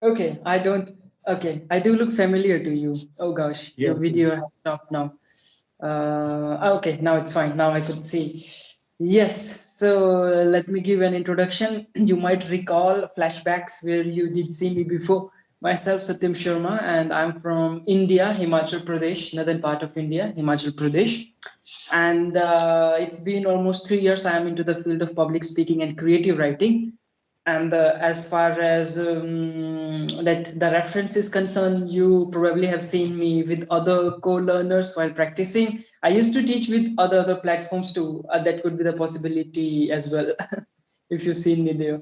Okay, I don't. Okay, I do look familiar to you. Oh gosh, your Yes. video has stopped now. Okay, now it's fine. Now I could see. Yes, so let me give an introduction. You might recall flashbacks where you did see me before. Myself, Satyam Sharma, and I'm from India, Himachal Pradesh, northern part of India, Himachal Pradesh. And it's been almost 3 years I am into the field of public speaking and creative writing. And as far as that the reference is concerned, you probably have seen me with other co-learners while practicing. I used to teach with other platforms too. That could be the possibility as well, if you've seen me there.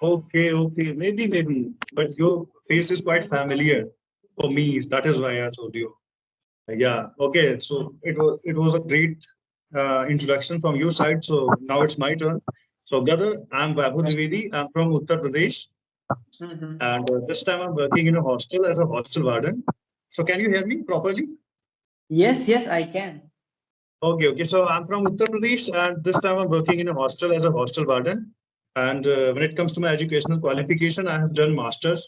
Okay, okay, maybe, but your face is quite familiar for me. That is why I told you. Yeah, okay. So it was a great introduction from your side. So now it's my turn. So, brother, I'm Vaibhav Dwivedi. I'm from Uttar Pradesh, Mhm. and this time I'm working in a hostel as a hostel warden. So, can you hear me properly? Yes, yes, I can. Okay, okay. So I'm from Uttar Pradesh, and this time I'm working in a hostel as a hostel warden. And when it comes to my educational qualification, I have done masters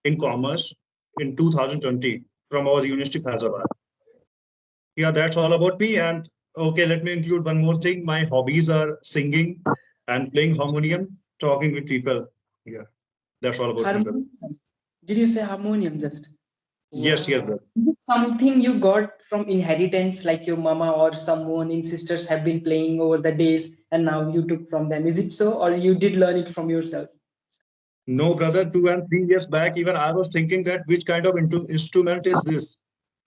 in commerce in 2020 from our University of Hyderabad. Yeah, that's all about me. And okay, let me include one more thing. My hobbies are singing and playing harmonium, talking with people. Yeah, that's all about me, brother. Harmonium. Did you say harmonium just? Yes, yes, Wow. brother. Is it something you got from inheritance, like your mama or someone in sisters have been playing over the days and now you took from them? Is it so, or you did learn it from yourself? No, brother, 2 and 3 years back, even I was thinking that which kind of instrument is this?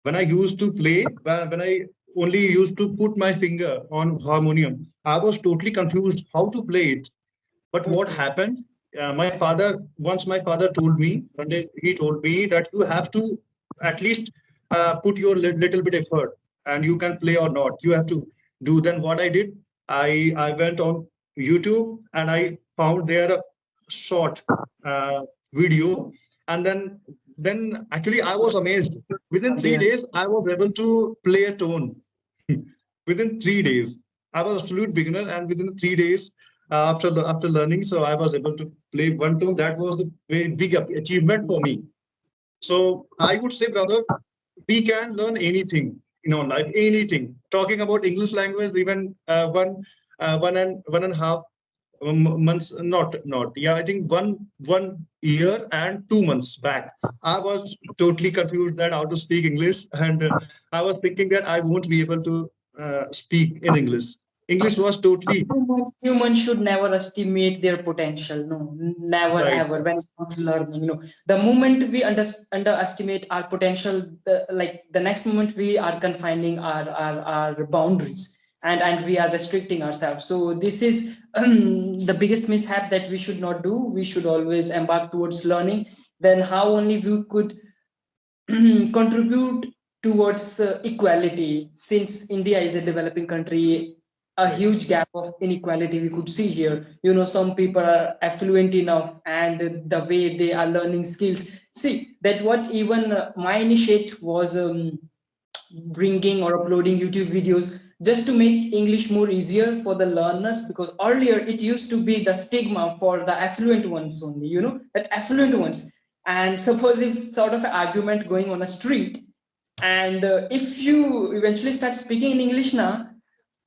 When I used to play, when I only used to put my finger on harmonium, I was totally confused how to play it. But what Okay. happened? Once my father told me, one day he told me that you have to at least put your little bit effort and you can play or not. You have to do. Then what I did, I went on YouTube and I found there a short uh, video, and then actually I was amazed. Within three Yeah. days, I was able to play a tone. Within 3 days, I was absolute beginner, and within 3 days after learning, so I was able to play one tone. That was the very big achievement for me. So I would say, brother, we can learn anything in our life, anything. Talking about English language, even one and a half months, not yeah, I think one year and 2 months back, I was totally confused that how to speak English, and I was thinking that I won't be able to speak in English. English was totally Humans should never estimate their potential. No, never right. ever. When it comes to learning, the moment we underestimate our potential, like the next moment we are confining our boundaries, and we are restricting ourselves. So this is the biggest mishap that we should not do. We should always embark towards learning. Then how only we could contribute towards equality, since India is a developing country. A Right. huge gap of inequality we could see here. Some people are affluent enough, and the way they are learning skills, see that what even my initiate was bringing or uploading YouTube videos just to make English more easier for the learners, because earlier it used to be the stigma for the affluent ones only, that affluent ones. And suppose it's sort of an argument going on a street, and if you eventually start speaking in English now,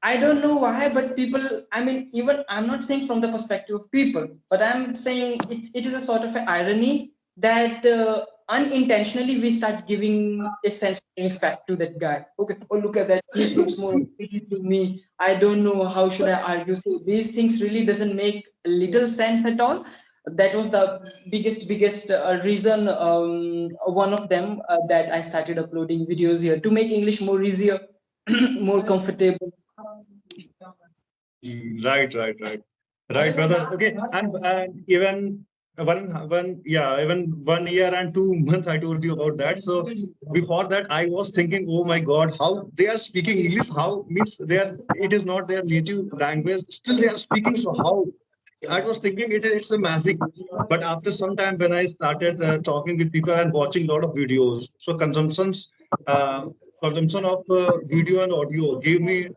I don't know why, but people, I mean, even I'm not saying from the perspective of people, but I'm saying it is a sort of an irony that unintentionally we start giving a sense of respect to that guy. Okay, oh, look at that. He seems more appealing to me. I don't know how should I argue. So these things really doesn't make little sense at all. That was the biggest reason, one of them, that I started uploading videos here to make English more easier, more comfortable. Right, brother. Okay, and even even 1 year and 2 months, I told you about that. So before that, I was thinking, oh my God, how they are speaking English? How means they are? It is not their native language. Still, they are speaking. So how? I was thinking it's a magic. But after some time, when I started talking with people and watching a lot of videos, so uh, consumption of video and audio gave me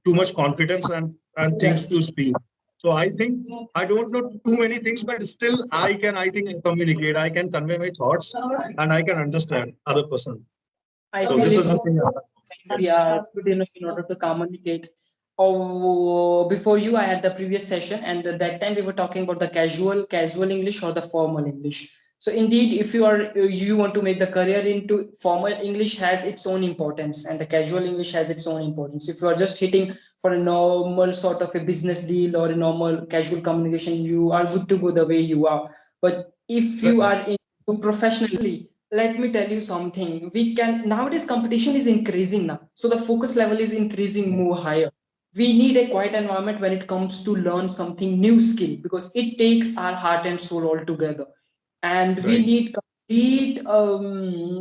too much confidence and things Yes. to speak. So I think I don't know too many things, but still I think communicate. I can convey my thoughts, and I can understand other person. I So feel this is it's the thing. we are good enough in order to communicate. Oh, before you, I had the previous session, and at that time we were talking about the casual English or the formal English. So indeed, if you want to make the career into formal English has its own importance, and the casual English has its own importance. If you are just hitting for a normal sort of a business deal or a normal casual communication, you are good to go the way you are. But if you are into professionally, let me tell you something. We can nowadays competition is increasing now, so the focus level is increasing more higher. We need a quiet environment when it comes to learn something new skill, because it takes our heart and soul all together, and we Right. need complete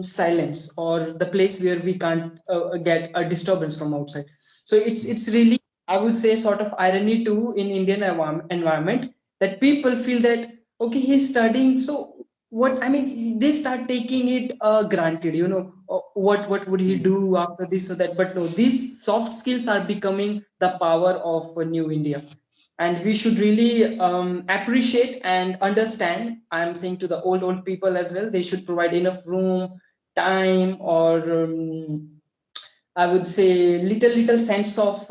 silence, or the place where we can't get a disturbance from outside. So it's really, I would say, sort of irony too in Indian environment, that people feel that okay, he's studying, so what, I mean, they start taking it granted, what would he do after this or that. But no, these soft skills are becoming the power of new India, and we should really appreciate and understand. I'm saying to the old people as well, they should provide enough room, time, or I would say little sense of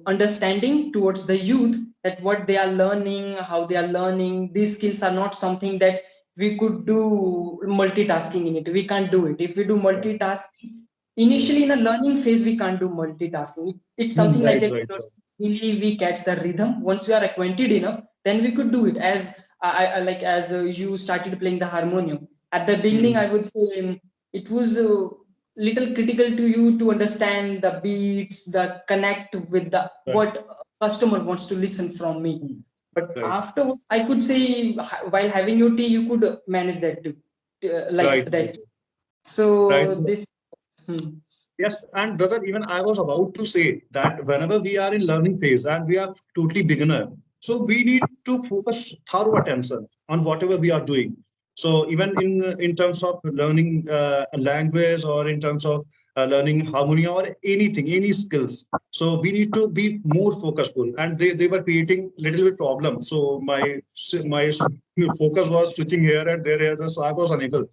understanding towards the youth, that what they are learning, how they are learning. These skills are not something that we could do multitasking in it. We can't do it. If we do multitasking, initially in a learning phase, we can't do multitasking. It's something like Right, that. right. Really, we catch the rhythm. Once we are acquainted enough, then we could do it. As I like as you started playing the harmonium at the beginning, I Hmm. would say it was. Little critical to you to understand the beats, the connect with the Right. what customer wants to listen from me. But Right. afterwards, I could say while having your tea, you could manage that too, like Right. that. Right. So this, hmm, Yes, and brother, even I was about to say that whenever we are in learning phase and we are totally beginner, so we need to focus thorough attention on whatever we are doing. So even in terms of learning a language, or in terms of learning harmony, or anything, any skills. So we need to be more focusful. And they were creating little bit problem. So my focus was switching here and there, so I was unable,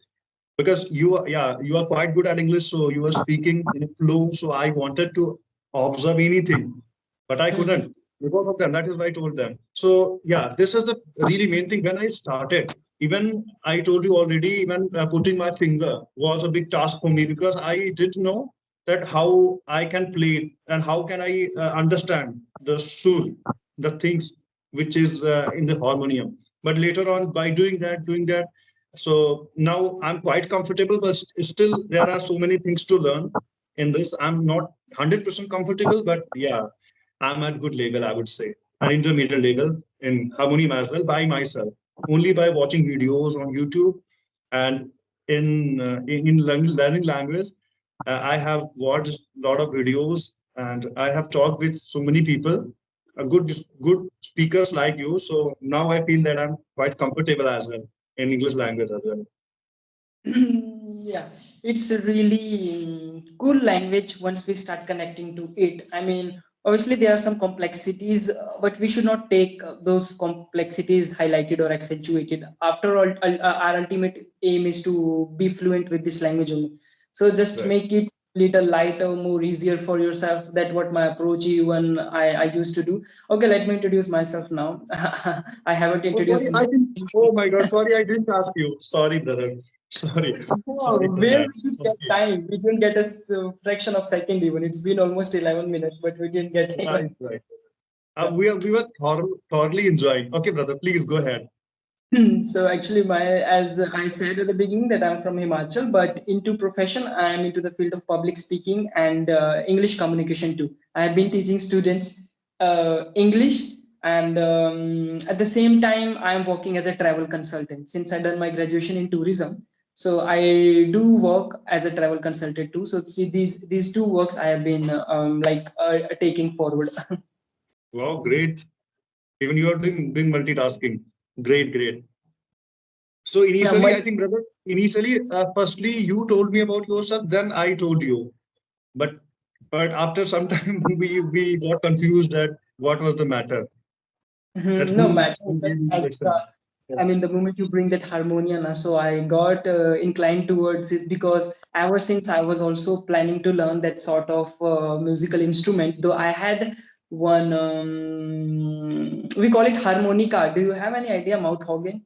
because you are quite good at English, so you were speaking in a flow, so I wanted to observe anything, but I couldn't because of them. That is why I told them. So yeah, this is the really main thing. When I started, even I told you already, even putting my finger was a big task for me, because I didn't know that how I can play it, and how can I understand the soul, the things which is in the harmonium. But later on, by doing that, so now I'm quite comfortable, but still there are so many things to learn in this. I'm not 100% comfortable, but yeah, I'm at good level, I would say, an intermediate level in harmonium as well, by myself, only by watching videos on YouTube. And in learning language, I have watched a lot of videos, and I have talked with so many people, good speakers like you. So now I feel that I'm quite comfortable as well in English language as well. yeah, it's a really cool language once we start connecting to it. I mean, obviously there are some complexities, but we should not take those complexities highlighted or accentuated. After all, our ultimate aim is to be fluent with this language only. So just Right. make it little lighter, more easier for yourself. That what my approach even I used to do. Okay, let me introduce myself now. I haven't Oh, sorry, introduced. I didn't. Oh my God, sorry, I didn't ask you. Sorry, brother. Sorry, sorry Wow, for where that. we didn't get Okay. time. We didn't get a fraction of second even. It's been almost 11 minutes, but we didn't get Right, even. right. We were thoroughly enjoying. Okay, brother, please go ahead. So actually, as I said at the beginning, that I'm from Himachal, but into profession, I'm into the field of public speaking and English communication too. I have been teaching students English, and at the same time, I'm working as a travel consultant since I done my graduation in tourism. So I do work as a travel consultant too. So see, these two works I have been taking forward. Wow, great. Even you are doing multitasking. Great, great. So Yeah, initially, I think, brother, firstly, you told me about yourself, then I told you. But but after some time, we got confused that what was the matter. That No who matter, just really as excel. Yeah. I mean, the moment you bring that harmonia, so I got inclined towards it because ever since I was also planning to learn that sort of musical instrument. Though I had one, we call it harmonica. Do you have any idea, mouth organ?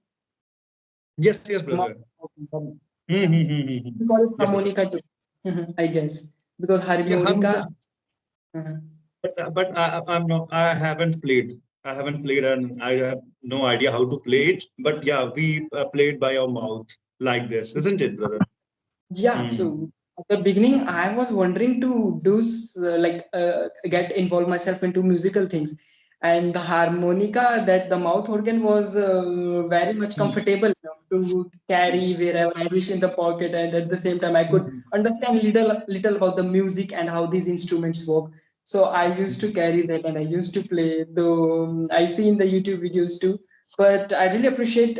Yes, yes, Mouth brother. organ. Yeah, Mm-hmm. we call it Yeah, brother. harmonica too, I guess, because Yeah, harmonica. harmonica. uh But I'm not. I haven't played. I haven't played, and I have no idea how to play it. But yeah, we played by our mouth like this, isn't it, brother? Yeah, Mm. so at the beginning, I was wondering to do get involve myself into musical things, and the harmonica that the mouth organ was very much Mm. comfortable to carry wherever I wish in the pocket, and at the same time, I could Mm. understand little about the music and how these instruments work. So I used to carry that, and I used to play. Though I see in the YouTube videos too, but I really appreciate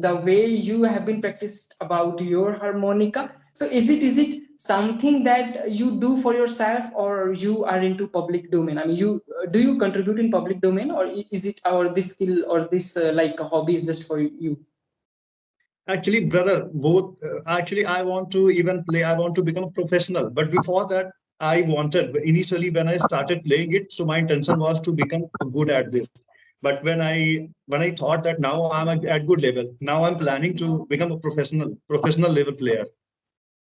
the way you have been practiced about your harmonica. So is it something that you do for yourself, or you are into public domain? I mean, you do you contribute in public domain, or is it, or this skill, or this like a hobby is just for you? Actually, brother, both. Actually, I want to even play. I want to become a professional. But before that, I wanted initially when I started playing it. So my intention was to become good at this. But when I thought that now I'm at good level, now I'm planning to become a professional level player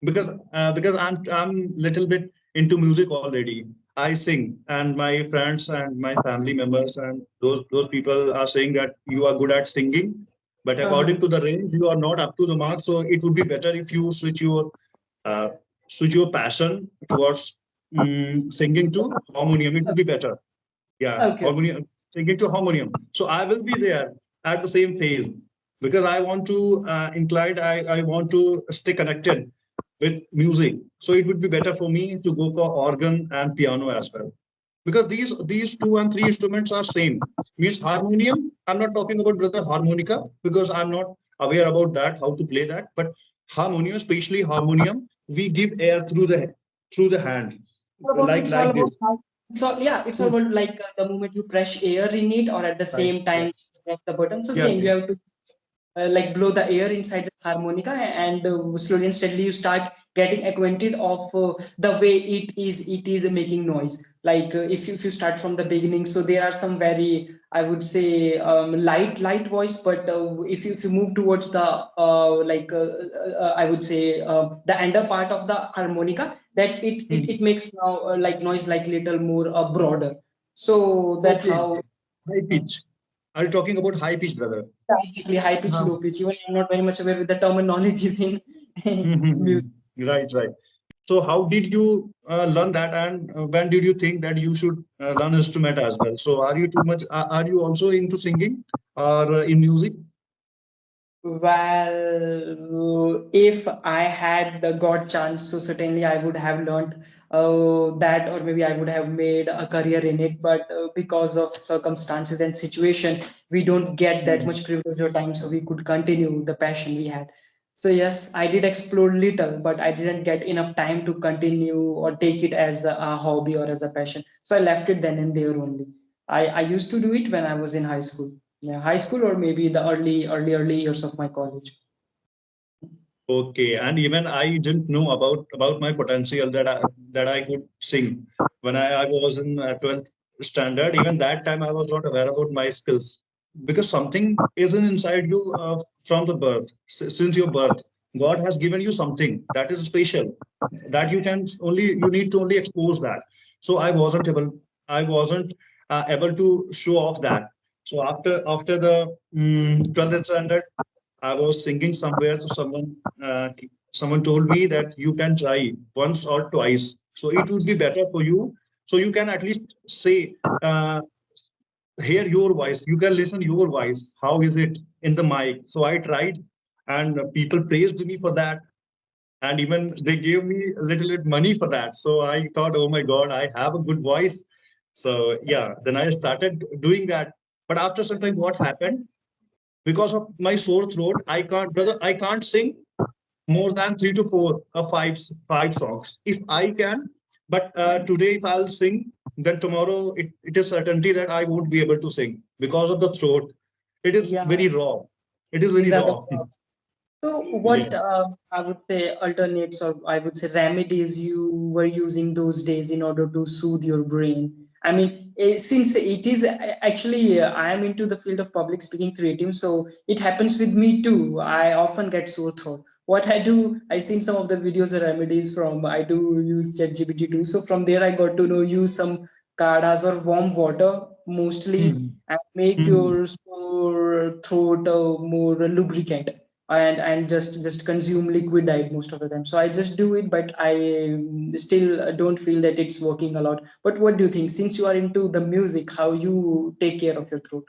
because I'm little bit into music already. I sing, and my friends and my family members and those people are saying that you are good at singing, but Uh-huh. according to the range, you are not up to the mark. So it would be better if you uh, switch your passion towards singing to harmonium. It would be better. Yeah, Okay. harmonium, singing to harmonium. So I will be there at the same phase because I want to inclined. I want to stay connected with music. So it would be better for me to go for organ and piano as well. Because these two and three instruments are same. Means harmonium, I'm not talking about brother harmonica because I'm not aware about that, how to play that. But harmonium, especially harmonium, we give air through the hand, It's all like about this. yeah, it's all So, about like the moment you press air in it, or at the right, same time right. you press the button. So Yes, same, you yes. have to like blow the air inside the harmonica, and slowly and steadily you start getting acquainted of the way it is making noise. Like if you start from the beginning, so there are some very, I would say, light voice, but if you move towards the I would say the ender part of the harmonica, that Hmm. it makes now like noise like little more broader. So that Okay. how High uh, pitch. Are you talking about high pitch, brother? Exactly, high pitch, Uh-huh. low pitch. Even I'm not very much aware with the terminologies in music. Right, right. So how did you learn that, and when did you think that you should learn instrument as well? So are you too much? Are you also into singing or in music? Well, if I had the God chance, so certainly I would have learned that, or maybe I would have made a career in it. But because of circumstances and situation, we don't get that Mhm. much privilege or time, so we could continue the passion we had. So yes, I did explore little, but I didn't get enough time to continue or take it as a hobby or as a passion. So I left it then and there only. I used to do it when I was in high school. Yeah, high school, or maybe the early years of my college. Okay, and even I didn't know about my potential that I could sing when I was in 12th standard. Even that time, I was not aware about my skills because something isn't inside you from the birth. Since your birth, God has given you something that is special that you need to only expose that. So I wasn't able to show off that. So after the 12th standard, I was singing somewhere to someone. Someone told me that you can try once or twice. So it would be better for you. So you can at least say, hear your voice. You can listen your voice. How is it in the mic? So I tried, and people praised me for that, and even they gave me a little bit money for that. So I thought, oh my God, I have a good voice. So yeah, then I started doing that. But after some time, what happened? Because of my sore throat, I can't, brother, I can't sing more than three to four or five songs. If I can, but today if I'll sing, then tomorrow it is certainty that I won't be able to sing because of the throat. It is Yeah, very raw. It is these very are the raw. so Yeah. what I would say alternates or I would say remedies you were using those days in order to soothe your brain. I mean, since it is actually I am into the field of public speaking creative, so it happens with me too. I often get sore throat. What I do, I seen some of the videos or remedies from. I do use ChatGPT too. So from there, I got to know use some kadas or warm water mostly Mhm. and make Mhm. your sore throat more lubricant and just consume liquid diet most of the time. So I just do it, but I still don't feel that it's working a lot. But what do you think, since you are into the music, how you take care of your throat?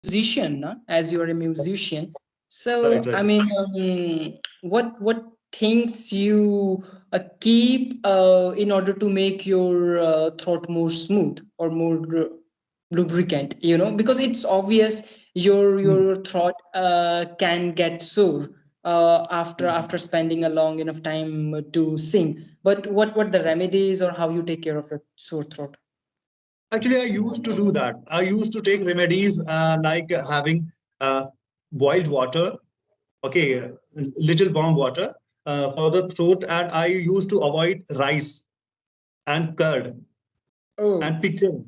Musician, na? As you are a musician, Right, so I right. mean, what things you keep in order to make your throat more smooth or more lubricant, because it's obvious your throat can get sore after Mhm. spending a long enough time to sing. But what the remedies or how you take care of your sore throat? Actually, I used to do that. I used to take remedies like having uh, boiled water, okay, little warm water for the throat, and I used to avoid rice and curd and Oh, pickle.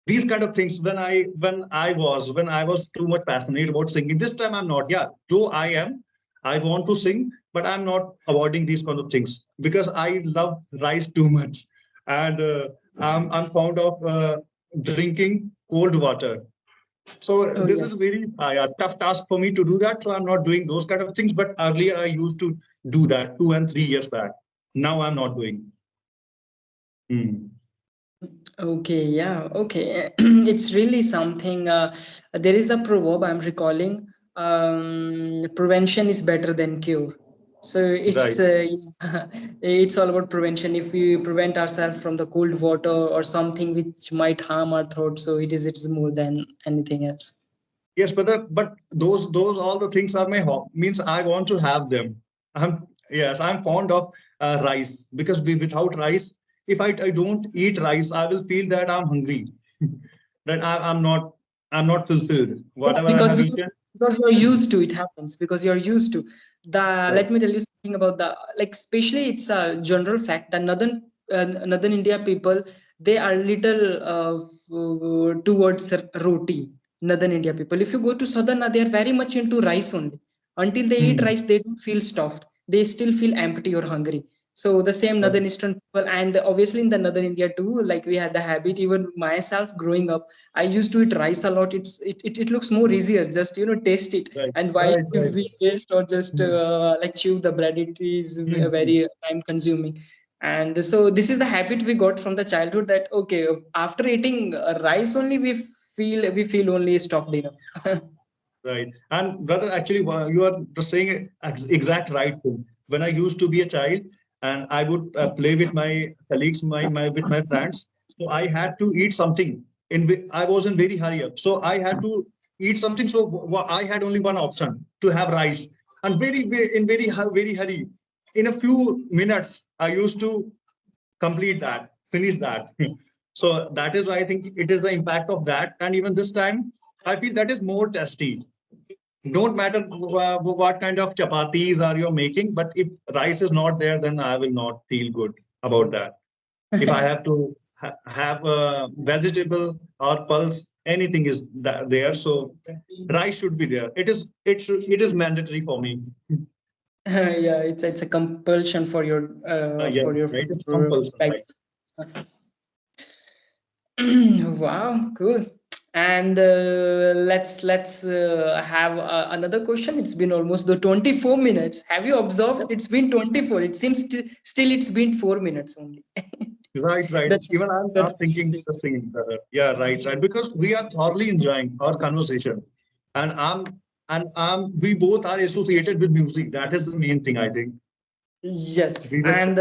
These kind of things when I was too much passionate about singing. This time I'm not. Yeah, though I want to sing, but I'm not avoiding these kind of things because I love rice too much, and I'm fond of drinking cold water. So oh this yeah. is a very yeah, tough task for me to do that. So I'm not doing those kind of things. But earlier I used to do that 2 and 3 years back. Now I'm not doing. Hmm. Okay, yeah, okay. It's really something. There is a proverb I'm recalling. Prevention is better than cure. So Right. it's all about prevention. If we prevent ourselves from the cold water or something which might harm our throat, so it is more than anything else. Yes, but those all the things are my means I want to have them. I'm fond of rice because without rice, if I don't eat rice, I will feel that I'm hungry. That I'm not fulfilled. Yeah, Whatever I because have because eaten. because you're Hmm. used to it happens because you're used to the. Right. Let me tell you something about the, like, especially it's a general fact that northern India people, they are little towards roti. Northern India people, if you go to southern, they are very much into rice only. Until they eat Hmm. rice, they don't feel stuffed, they still feel empty or hungry. So the same Right. northern eastern people, and obviously in the northern India too, like we had the habit. Even myself growing up, I used to eat rice a lot. It looks more easier. Just taste it. Right. And why Right. should Right. we taste or just Hmm. like chew the bread? It is Hmm. very time consuming. And so this is the habit we got from the childhood that okay, after eating rice only we feel only stuffed enough. Right. And brother, actually, you are just saying exact right thing. When I used to be a child and I would play with my colleagues, with my friends, so I had to eat something. I was in very hurry up, so I had to eat something. So I had only one option to have rice, and in very hurry. In a few minutes, I used to complete that, finish that. So that is why I think it is the impact of that. And even this time, I feel that is more tasty. Don't matter what kind of chapatis are you making, but if rice is not there, then I will not feel good about that. If I have to have a vegetable or pulse, anything is there. So rice should be there. It is mandatory for me. Yeah, it's a compulsion for your Yeah, for your right. It's for compulsion, life. right? Wow, cool. And let's have another question. It's been almost the 24 minutes. Have you observed? It's been 24. It seems still it's been 4 minutes only. Right, right. That Even I'm that thinking the same. Yeah, right, right. Because we are thoroughly enjoying our conversation, and we both are associated with music. That is the main thing, I think. yes, We were. and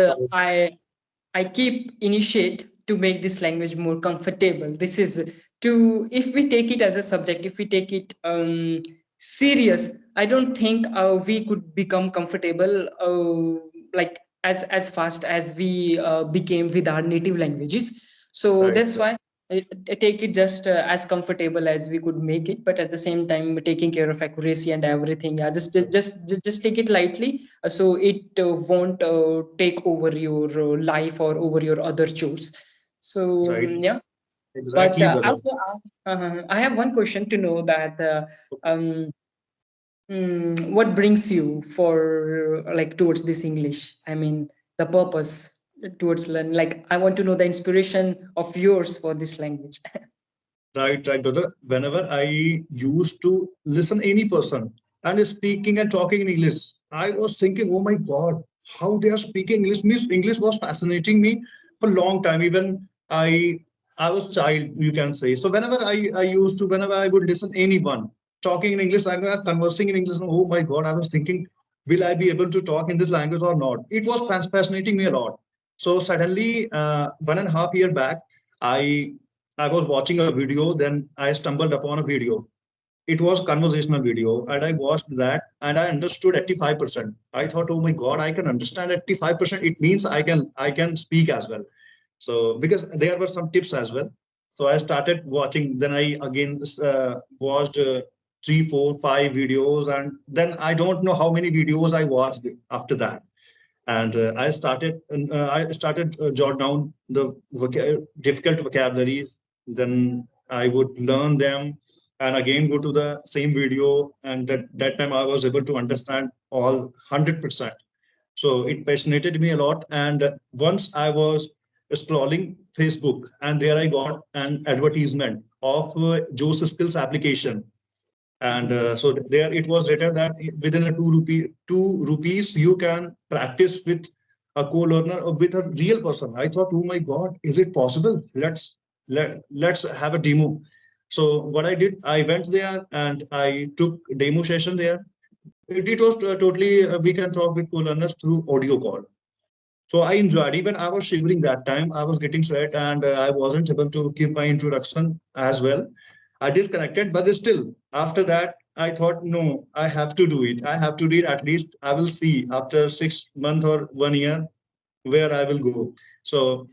I keep initiate to make this language more comfortable. This is to, if we take it as a subject, if we take it serious, I don't think we could become comfortable like as fast as we became with our native languages. So Right, that's right. why. take it just as comfortable as we could make it, but at the same time taking care of accuracy and everything. Yeah, just take it lightly, so it won't take over your life or over your other chores. So Right. yeah. But Exactly, brother. I have one question to know that um, what brings you for like towards this English? I mean, the purpose towards learn. Like, I want to know the inspiration of yours for this language. Right, right, brother. Whenever I used to listen any person and is speaking and talking in English, I was thinking, oh my God, how they are speaking English. Means English was fascinating me for a long time. Even I was child, you can say. So whenever I would listen anyone talking in English language, conversing in English, oh my God, I was thinking, will I be able to talk in this language or not? It was fascinating me a lot. So suddenly, 1.5 year back, I I was watching a video, then I stumbled upon a video. It was conversational video, and I watched that, and I understood 85%. I thought, oh my God, I can understand 85%. It means I can speak as well. So because there were some tips as well. So I started watching. Then I again watched three, four, five videos, and then I don't know how many videos I watched after that. And I started jot down the difficult vocabularies. Then I would learn them, and again go to the same video. And that time I was able to understand all 100%. So it fascinated me a lot. And once I was scrolling Facebook, and there I got an advertisement of Joe's Skills application. And so there it was written that within a 2 rupees you can practice with a co-learner or with a real person. I thought, oh my God, is it possible? Let's have a demo. So what I did, I went there and I took demo session there. It was totally we can talk with co-learners through audio call. So I enjoyed. Even I was shivering that time. I was getting sweat, and I wasn't able to keep my introduction as well. I disconnected, but still, after that, I thought, no, I have to do it. I have to do it. At least I will see after 6 months or 1 year where I will go. So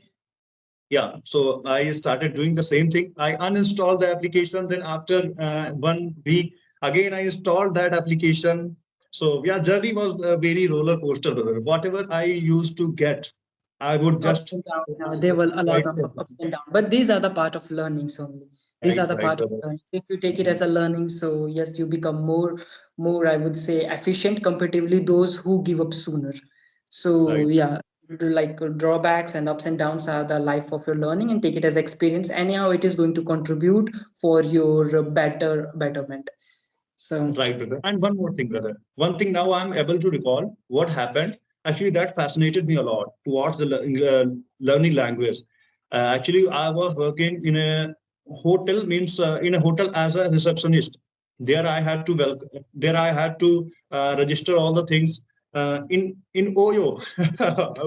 yeah, so I started doing the same thing. I uninstalled the application. Then after 1 week, again I installed that application. So yeah, journey was a very roller coaster, brother. Whatever I used to get, I would Ups just and down. There were a lot of ups and downs, but these are the part of learnings only. These right, are the right, part of brother. learning. If you take it as a learning, so yes, you become more, I would say, efficient comparatively those who give up sooner. So Right. yeah, like drawbacks and ups and downs are the life of your learning, and take it as experience. Anyhow, it is going to contribute for your betterment. So Right, brother. And one more thing, brother. One thing now I'm able to recall what happened. Actually, that fascinated me a lot towards the learning language. Actually, I was working in a hotel, means in a hotel as a receptionist. There I had to there I had to register all the things in OYO.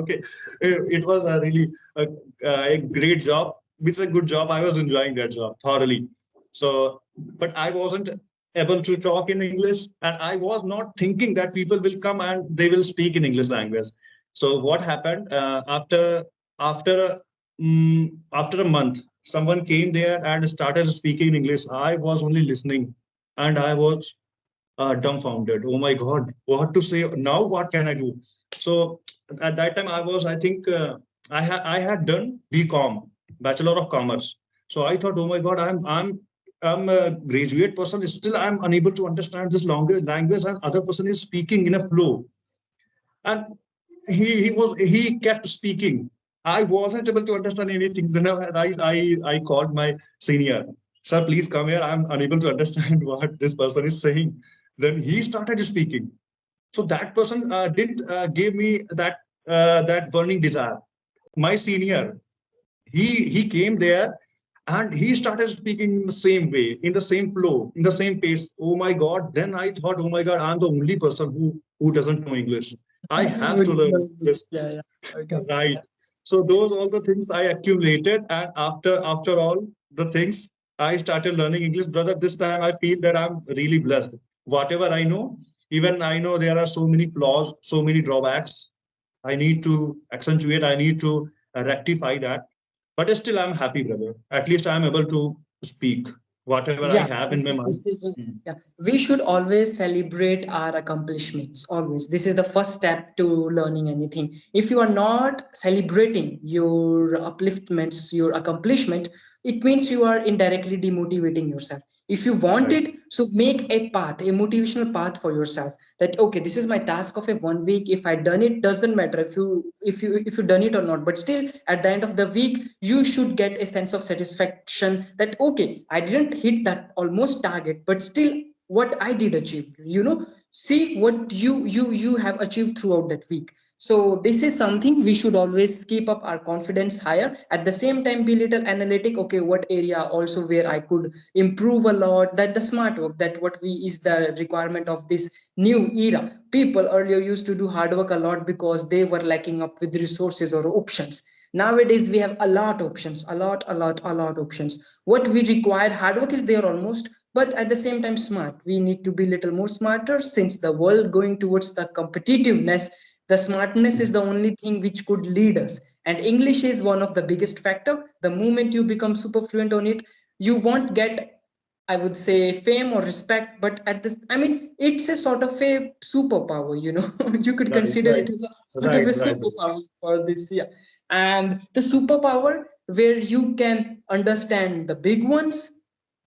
Okay, it was a really a great job. It's a good job. I was enjoying that job thoroughly. So, but I wasn't able to talk in English, and I was not thinking that people will come and they will speak in English language. So what happened after a month, someone came there and started speaking in English. I was only listening, and I was dumbfounded. Oh my God, what to say now? What can I do? So at that time, I think I had done BCom, Bachelor of Commerce. So I thought, oh my God, I'm a graduate person. Still, I'm unable to understand this longer language, and other person is speaking in a flow. And he kept speaking. I wasn't able to understand anything. Then I called my senior. Sir, please come here. I'm unable to understand what this person is saying. Then he started speaking. So that person didn't give me that burning desire. My senior, he came there and he started speaking in the same way, in the same flow, in the same pace. Oh my God. Then I thought, oh my God, I'm the only person who doesn't know English. I have you to didn't learn know English. English. Yeah, yeah. I got you. Right. Yeah. So those all the things I accumulated, and after all the things, I started learning English, brother. This time I feel that I'm really blessed. Whatever I know, even I know there are so many flaws, so many drawbacks. I need to accentuate. I need to rectify that. But still, I'm happy, brother. At least I'm able to speak whatever I Yeah, have in my mind. yeah. We should always celebrate our accomplishments. Always. This is the first step to learning anything. If you are not celebrating your upliftments, your accomplishment, it means you are indirectly demotivating yourself. If you want Right. it, so make a path, a motivational path for yourself. That okay, this is my task of a 1 week. If I done it, doesn't matter if you done it or not. But still, at the end of the week, you should get a sense of satisfaction that okay, I didn't hit that almost target, but still what I did achieve. See what you have achieved throughout that week. So this is something we should always keep up our confidence higher. At the same time, be little analytic. Okay, what area also where I could improve a lot. That the smart work, that what we is the requirement of this new era. People earlier used to do hard work a lot because they were lacking up with resources or options. Nowadays we have a lot options, a lot options. What we require, hard work is there almost, but at the same time smart. We need to be little more smarter since the world going towards the competitiveness. The smartness is the only thing which could lead us, and English is one of the biggest factor. The moment you become super fluent on it, you won't get, I would say, fame or respect, but at this, I mean, it's a sort of a superpower. You could Right. consider Right. it as a sort of Right. a Right. superpower for this year. And the superpower where you can understand the big ones,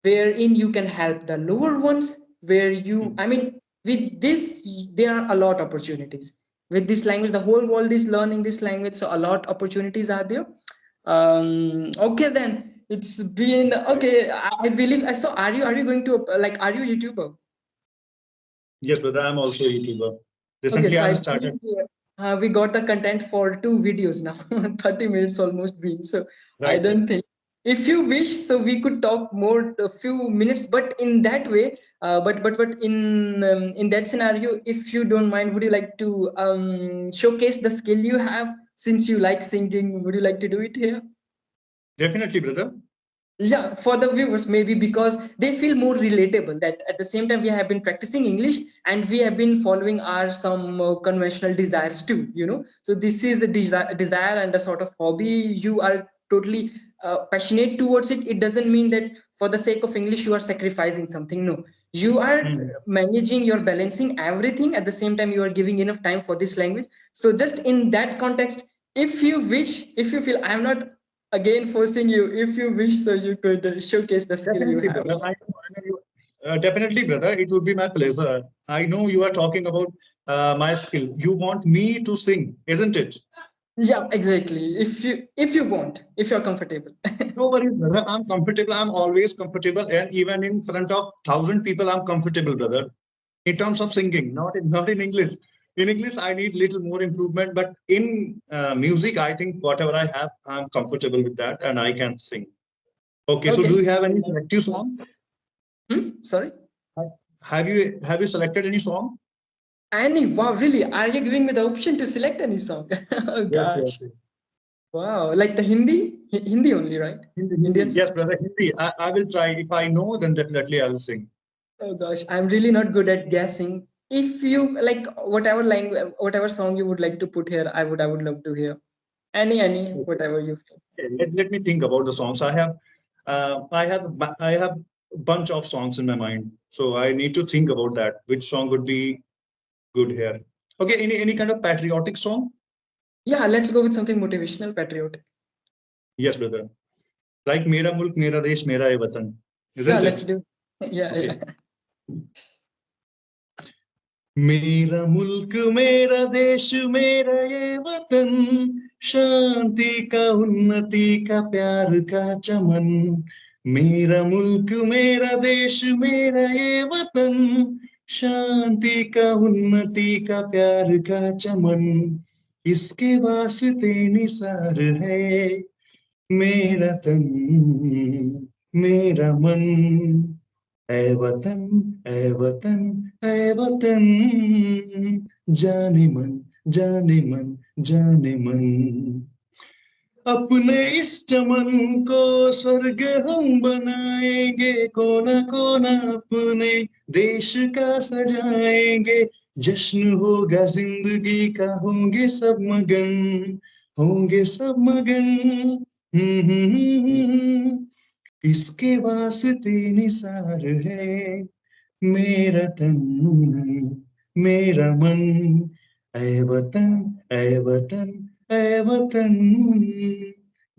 wherein you can help the lower ones, where you, I mean, with this, there are a lot opportunities. With this language, the whole world is learning this language, so a lot opportunities are there. Okay, then it's been Right. okay. I believe I saw. Are you going to like? Are you a YouTuber? Yes, brother. I'm also a YouTuber. Okay, Recently, so I I'm believe started. we got the content for 2 videos now. 30 minutes almost been. So I Right. Right. don't think. If you wish, so we could talk more a few minutes. But in that way, but in that scenario, if you don't mind, would you like to showcase the skill you have since you like singing? Would you like to do it here? Definitely, brother. Yeah, for the viewers, maybe because they feel more relatable, that at the same time we have been practicing English and we have been following our some conventional desires too. So this is a desire and a sort of hobby. You are totally passionate towards it. It doesn't mean that for the sake of English you are sacrificing something. No, you are Hmm. managing, you're balancing everything. At the same time, you are giving enough time for this language. So just in that context, if you wish, if you feel, I'm not again forcing you, if you wish, so you could showcase the skill you Definitely, have. brother. I know you. Definitely, brother. It would be my pleasure. I know you are talking about my skill. You want me to sing, isn't it? Yeah, exactly. If you want, if you're comfortable. No worries, brother. I'm comfortable. I'm always comfortable, and even in front of 1,000 people, I'm comfortable, brother. In terms of singing, not in English. In English, I need little more improvement, but in music, I think whatever I have, I'm comfortable with that, and I can sing. Okay, so do Okay. you have any selective song? Sorry. Have you selected any song? Annie, wow, really? Are you giving me the option to select any song? Oh Yes, yes, gosh. yes. Wow. Like the Hindi only, right? Hindi, Hindi. Indian Yes, songs. brother, Hindi. I will try. If I know, then definitely I will sing. Oh gosh, I'm really not good at guessing. If you like whatever language, whatever song you would like to put here, I would love to hear. Any, Okay. whatever you feel. Let me think about the songs. I have a bunch of songs in my mind, so I need to think about that. Which song would be good here? Okay, any kind of patriotic song? Yeah, let's go with something motivational, patriotic. Yes, brother. Like Mera Mulk, Mera Desh, Mera Ye Watan, Yeah, isn't let's it? do. Yeah, Okay. yeah. मेरा मुल्क मेरा देश मेरा ये वतन शांति का उन्नति का प्यार का चमन मेरा मुल्क मेरा देश मेरा ये वतन शांति का उन्नति का प्यार का चमन इसके वास्ते निसार है मेरा तन मेरा मन ऐ वतन ऐ वतन ऐ वतन जाने मन जाने मन जाने मन अपने इस चमन को स्वर्ग हम बनाएंगे कोना कोना अपने देश का सजाएंगे जश्न होगा जिंदगी का होंगे सब मगन इसके वास्ते निसार है मेरा तन मेरा मन, ऐ वतन ऐ वतन ऐ वतन,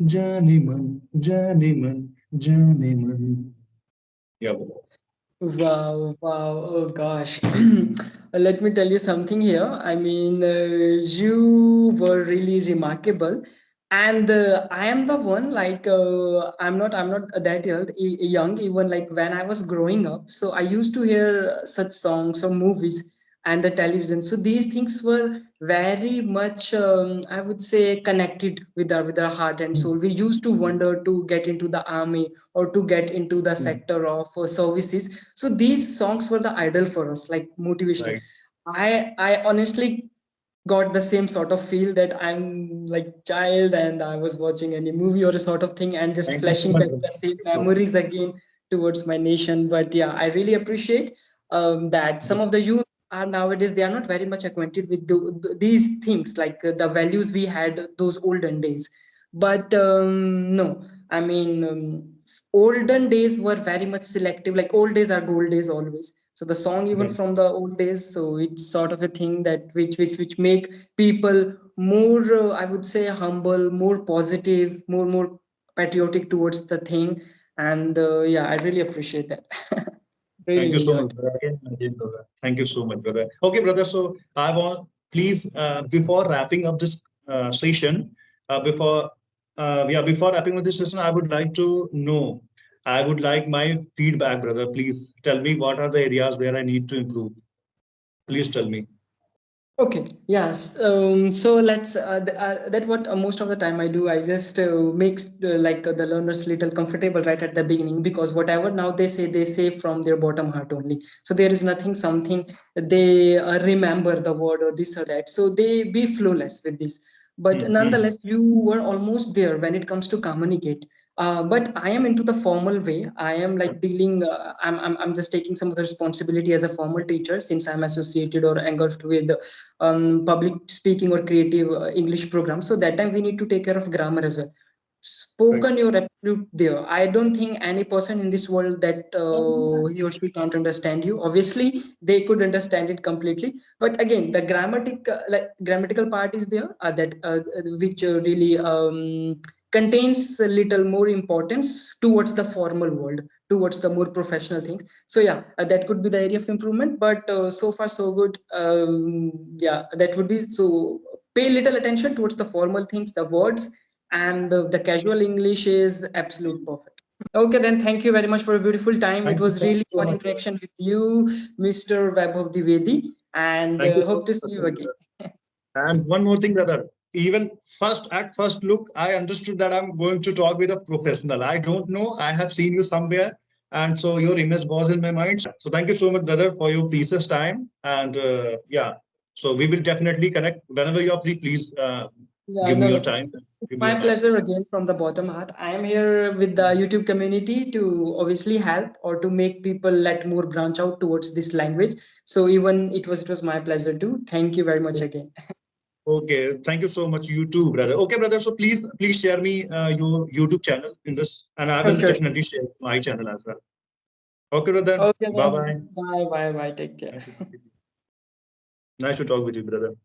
जाने मन जाने मन जाने मन। क्या बोला? Wow, wow, oh gosh. Let me tell you something here. I mean, you were really remarkable. And I am the one like I'm not that young even like when I was growing up. So I used to hear such songs or movies and the television. So these things were very much I would say connected with our heart and soul. We used to wonder to get into the army or to get into the sector of services. So these songs were the idol for us, like motivational. Right. I honestly got the same sort of feel that I'm like child and I was watching any movie or a sort of thing and just Thank you so flashing much, back brother. the same Thank you so much. memories again towards my nation. But yeah, I really appreciate that some of the youth are nowadays they are not very much acquainted with these things like the values we had those olden days. But no, I mean olden days were very much selective. Like old days are gold days always. So the song even Right. from the old days, so it's sort of a thing that which make people more I would say humble, more positive, more patriotic towards the thing. And yeah, I really appreciate that. Thank Really you so much, enjoyed. brother. Again, brother. Thank you so much, brother. Okay, brother. So I want, please, before wrapping up this session, before before wrapping up this session, I would like to know, I would like my feedback, brother. Please tell me what are the areas where I need to improve. Please tell me. Okay, yes. So let's that what most of the time I do. I just makes like the learners little comfortable right at the beginning because whatever now they say from their bottom heart only. So there is nothing something they remember the word or this or that. So they be flawless with this. But Hmm. nonetheless, you were almost there when it comes to communicate. But I am into the formal way. I am like dealing. I'm just taking some of the responsibility as a formal teacher since I'm associated or engulfed with public speaking or creative English program. So that time we need to take care of grammar as well. Right. Spoken, you're absolute there. I don't think any person in this world that he or she can't understand you. Obviously, they could understand it completely. But again, the grammatical part is there that which really contains a little more importance towards the formal world, towards the more professional things. So yeah, that could be the area of improvement. But so far so good. Yeah, that would be so. Pay little attention towards the formal things, the words, and the casual English is absolute perfect. Okay, then thank you very much for a beautiful time. It was Thank really you so fun much, brother. interaction with you, Mr. Vaibhav Dwivedi, and Thank you so hope to see much, you again. brother. And one more thing, brother. Even first, at first look, I understood that I'm going to talk with a professional. I don't know. I have seen you somewhere, and so your image was in my mind. So thank you so much, brother, for your precious time. And yeah, so we will definitely connect whenever you are free. Please Yeah, give me no, your no. time. It's Give me my your time. pleasure again from the bottom heart. I am here with the YouTube community to obviously help or to make people let more branch out towards this language. So even it was my pleasure too. Thank you very much again. Okay, thank you so much. You too, brother. Okay, brother. So please share me your YouTube channel in this, and I will Sure, sure. definitely share my channel as well. Okay, brother. Okay Bye then. bye. Bye, bye, bye. Take care. Nice to talk with you, brother.